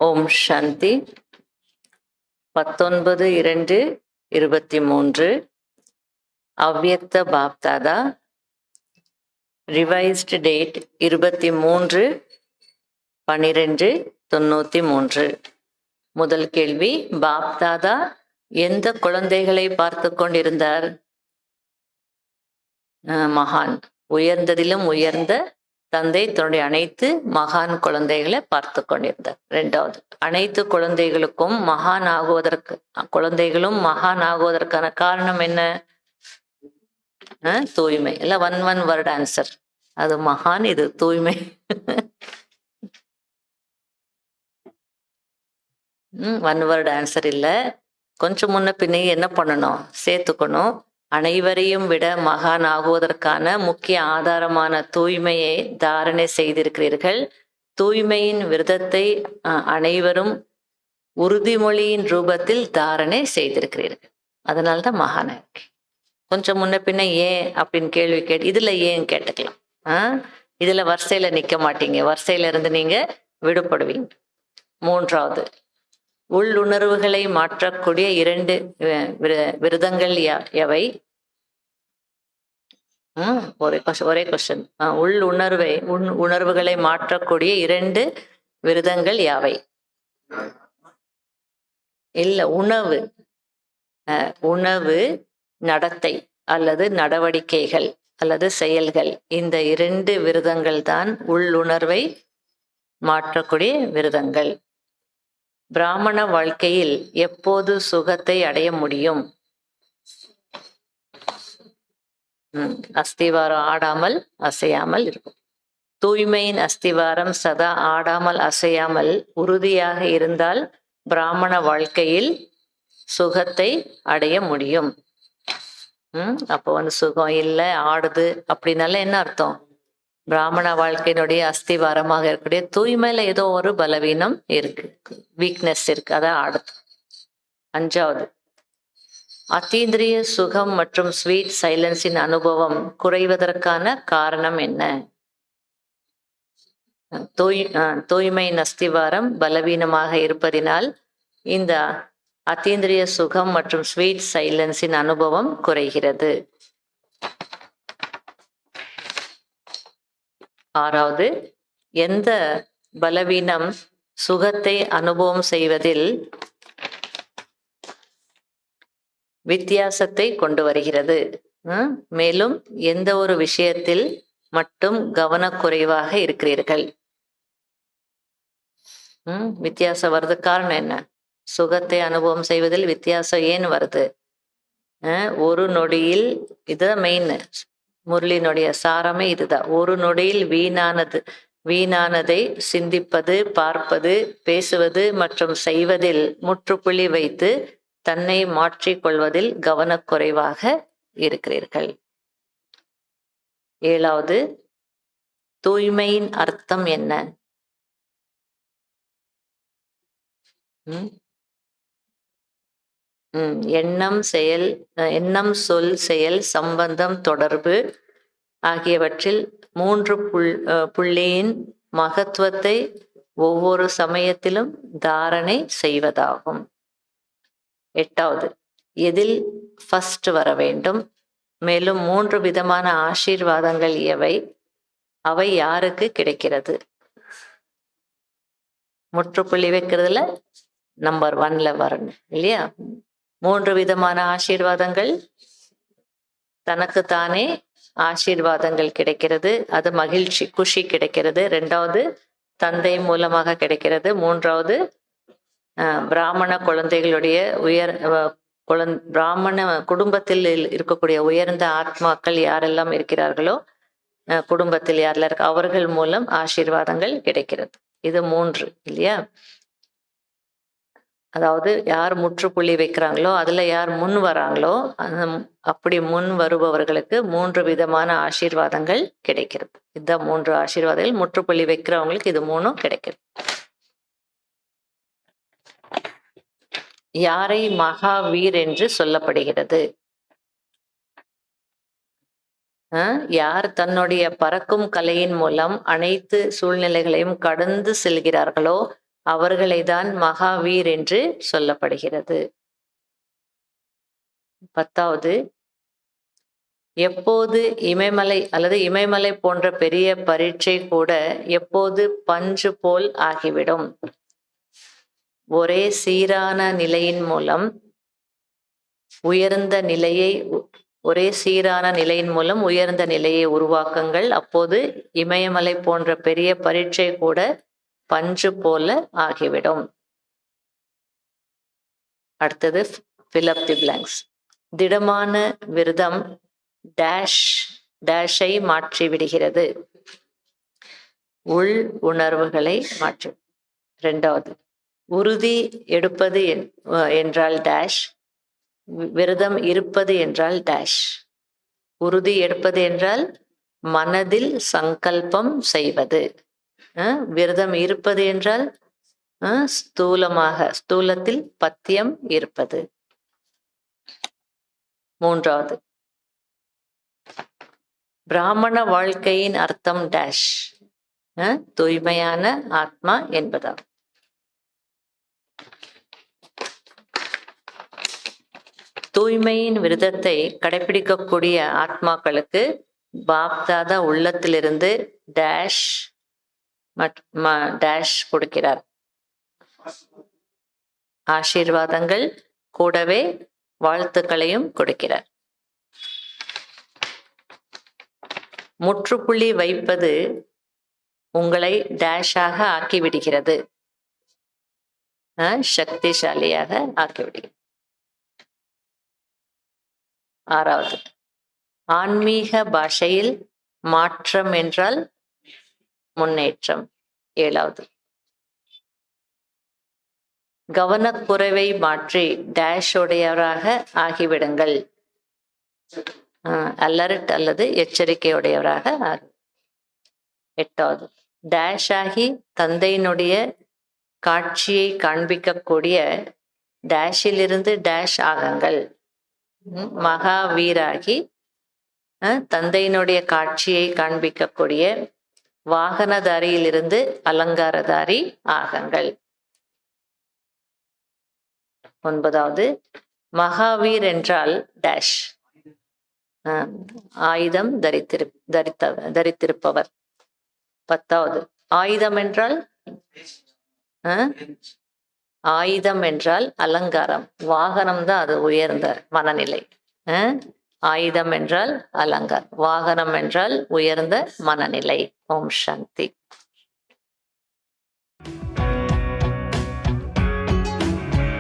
ஓம் சாந்தி. 19/2/23 அவ்யக்த Bapdada. Revised date 23/12/93. முதல் கேள்வி, பாப்தாதா எந்த குழந்தைகளை பார்த்து கொண்டிருந்தார்? மகான், உயர்ந்ததிலும் உயர்ந்த தந்தை தன்னுடைய அனைத்து மகான் குழந்தைகளை பார்த்து கொண்டிருந்தார். ரெண்டாவது, அனைத்து குழந்தைகளுக்கும் மகான் ஆகுவதற்கு குழந்தைகளும் மகான் ஆகுவதற்கான காரணம் என்ன? தூய்மை. இல்ல ஒன் வேர்ட் ஆன்சர். அது மகான், இது தூய்மை. ஒன் வேர்ட் ஆன்சர் இல்ல, கொஞ்சம் முன்ன பின்னே என்ன பண்ணணும், சேர்த்துக்கணும். அனைவரையும் விட மகான் ஆகுவதற்கான முக்கிய ஆதாரமான தூய்மையை தாரணை செய்திருக்கிறீர்கள். தூய்மையின் விரதத்தை அனைவரும் உறுதிமொழியின் ரூபத்தில் தாரணை செய்திருக்கிறீர்கள். அதனால்தான் மகான் இருக்கு. கொஞ்சம் முன்ன பின்ன ஏன் அப்படின்னு கேள்வி இதுல ஏன் கேட்டுக்கலாம். இதுல வரிசையில நிக்க மாட்டீங்க, வரிசையில இருந்து நீங்க விடுபடுவீங்க. மூன்றாவது, உள்ளுணர்வுகளை மாற்றக்கூடிய 2 விரதங்கள் எவை? ஒரே கொஸ்டின். உணர்வுகளை மாற்றக்கூடிய 2 விரதங்கள் யாவை? இல்ல, உணவு, நடத்தை அல்லது நடவடிக்கைகள் அல்லது செயல்கள். இந்த 2 விரதங்கள் தான் உள்ளுணர்வை மாற்றக்கூடிய விரதங்கள். பிராமண வாழ்க்கையில் எப்போது சுகத்தை அடைய முடியும்? அஸ்திவாரம் ஆடாமல் அசையாமல் இருக்கும். தூய்மையின் அஸ்திவாரம் சதா ஆடாமல் அசையாமல் உறுதியாக இருந்தால் பிராமண வாழ்க்கையில் சுகத்தை அடைய முடியும். அப்போ சுகம் இல்லை, ஆடுது அப்படின்னால என்ன அர்த்தம்? பிராமண வாழ்க்கையினுடைய அஸ்திவாரமாக இருக்கக்கூடிய தூய்மையில ஏதோ ஒரு பலவீனம் இருக்கு, வீக்னஸ் இருக்கு, அதான் ஆடுது. அஞ்சாவது, அத்தீந்திரிய சுகம் மற்றும் ஸ்வீட் சைலன்ஸின் அனுபவம் குறைவதற்கான காரணம் என்ன? தூய்மையின் அஸ்திவாரம் பலவீனமாக இருப்பதினால் இந்த அத்தீந்திரிய சுகம் மற்றும் ஸ்வீட் சைலன்ஸின் அனுபவம் குறைகிறது. ஆறாவது, எந்த பலவீனம் சுகத்தை அனுபவம் செய்வதில் வித்தியாசத்தை கொண்டு வருகிறது? மேலும் எந்த ஒரு விஷயத்தில் மட்டும் கவனக்குறைவாக இருக்கிறீர்கள்? வித்தியாசம் வருது, காரணம் என்ன? சுகத்தை அனுபவம் செய்வதில் வித்தியாசம் ஏன் வருது? ஒரு நொடியில், இதுதான் மெயின் முரளினுடைய சாரமே இதுதான். ஒரு நொடியில் வீணானதை சிந்திப்பது, பார்ப்பது, பேசுவது மற்றும் செய்வதில் முற்றுப்புள்ளி வைத்து தன்னை மாற்றிக்கொள்வதில் கவனக்குறைவாக இருக்கிறீர்கள். ஏழாவது, தூய்மையின் அர்த்தம் என்ன? எண்ணம், சொல், செயல், சம்பந்தம், தொடர்பு ஆகியவற்றில் 3 புள்ளியின் மகத்துவத்தை ஒவ்வொரு சமயத்திலும் தாரணை செய்வதாகும். எட்டாவது, எதில் ஃபர்ஸ்ட் வர வேண்டும்? மேலும் 3 விதமான ஆசீர்வாதங்கள் எவை? அவை யாருக்கு கிடைக்கிறது? முற்றுப்புள்ளி வைக்கிறதுல நம்பர் 1ல வரணும் இல்லையா? 3 விதமான ஆசீர்வாதங்கள், தனக்கு தானே ஆசீர்வாதங்கள் கிடைக்கிறது, அது மகிழ்ச்சி, குஷி கிடைக்கிறது. 2வது, தந்தை மூலமாக கிடைக்கிறது. 3வது, பிராமண குழந்தைகளுடைய பிராமண குடும்பத்தில் இருக்கக்கூடிய உயர்ந்த ஆத்மாக்கள் யாரெல்லாம் இருக்கிறார்களோ, குடும்பத்தில் யாரெல்லாம் இருக்கு, அவர்கள் மூலம் ஆசீர்வாதங்கள் கிடைக்கிறது. இது 3 இல்லையா? அதாவது யார் முற்றுப்புள்ளி வைக்கிறாங்களோ, அதுல யார் முன் வராங்களோ, அப்படி முன் வருபவர்களுக்கு 3 விதமான ஆசீர்வாதங்கள் கிடைக்கிறது. இதுதான் 3 ஆசீர்வாதங்கள். முற்றுப்புள்ளி வைக்கிறவங்களுக்கு இது 3 கிடைக்கிறது. யாரை மகாவீர் என்று சொல்லப்படுகிறது? யார் தன்னுடைய பறக்கும் கலையின் மூலம் அனைத்து சூழ்நிலைகளையும் கடந்து செல்கிறார்களோ அவர்களை தான் மகாவீர் என்று சொல்லப்படுகிறது. 10வது, எப்போது இமயமலை அல்லது இமயமலை போன்ற பெரிய பரீட்சை கூட எப்போது பஞ்சு போல் ஆகிவிடும். ஒரே சீரான நிலையின் மூலம் உயர்ந்த நிலையை உருவாக்குங்கள். அப்போது இமயமலை போன்ற பெரிய பரீட்சை கூட பஞ்சு போல ஆகிவிடும். அடுத்தது fill up the blanks. திடமான விரதம் டேஷை மாற்றி விடுகிறது. உள் உணர்வுகளை மாற்றும். 2வது, உறுதி எடுப்பது என்றால் டேஷ், விரதம் இருப்பது என்றால் டேஷ். உறுதி எடுப்பது என்றால் மனதில் சங்கல்பம் செய்வது. விரதம் இருப்பது என்றால் ஸ்தூலத்தில் பத்தியம் இருப்பது. 3வது, பிராமண வாழ்க்கையின் அர்த்தம் டேஷ், தூய்மையான ஆத்மா என்பதாகும். தூய்மையின் விரதத்தை கடைபிடிக்கக்கூடிய ஆத்மாக்களுக்கு பாப்தாதா உள்ளத்திலிருந்து டேஷ் கொடுக்கிறார். ஆசீர்வாதங்கள் கூடவே வாழ்த்துக்களையும் கொடுக்கிறார். முற்றுப்புள்ளி வைப்பது உங்களை டேஷாக ஆக்கிவிடுகிறது, சக்திசாலியாக ஆக்கிவிடுகிறது. 6வது, ஆன்மீக பாஷையில் மாற்றம் என்றால் முன்னேற்றம். 7வது, கவனக்குறைவை மாற்றி டேஷ் உடையவராக ஆகிவிடுங்கள். அலர்ட் அல்லது எச்சரிக்கையுடையவராக ஆகு. 8வது, டேஷ் ஆகி தந்தையினுடைய காட்சியை காண்பிக்கக்கூடிய டேஷிலிருந்து டேஷ் ஆகுங்கள். மகாவீராகி தந்தையினுடைய காட்சியை காண்பிக்கக்கூடிய வாகனதாரியிலிருந்து அலங்காரதாரி ஆகுங்கள். 9வது, மகாவீர் என்றால் டேஷ், ஆயுதம் தரித்திருப்பவர். 10வது, ஆயுதம் என்றால் அலங்காரம். வாகனம் தான் அது உயர்ந்த மனநிலை. ஆயுதம் என்றால் அலங்காரம், வாகனம் என்றால் உயர்ந்த மனநிலை. ஓம் சாந்தி.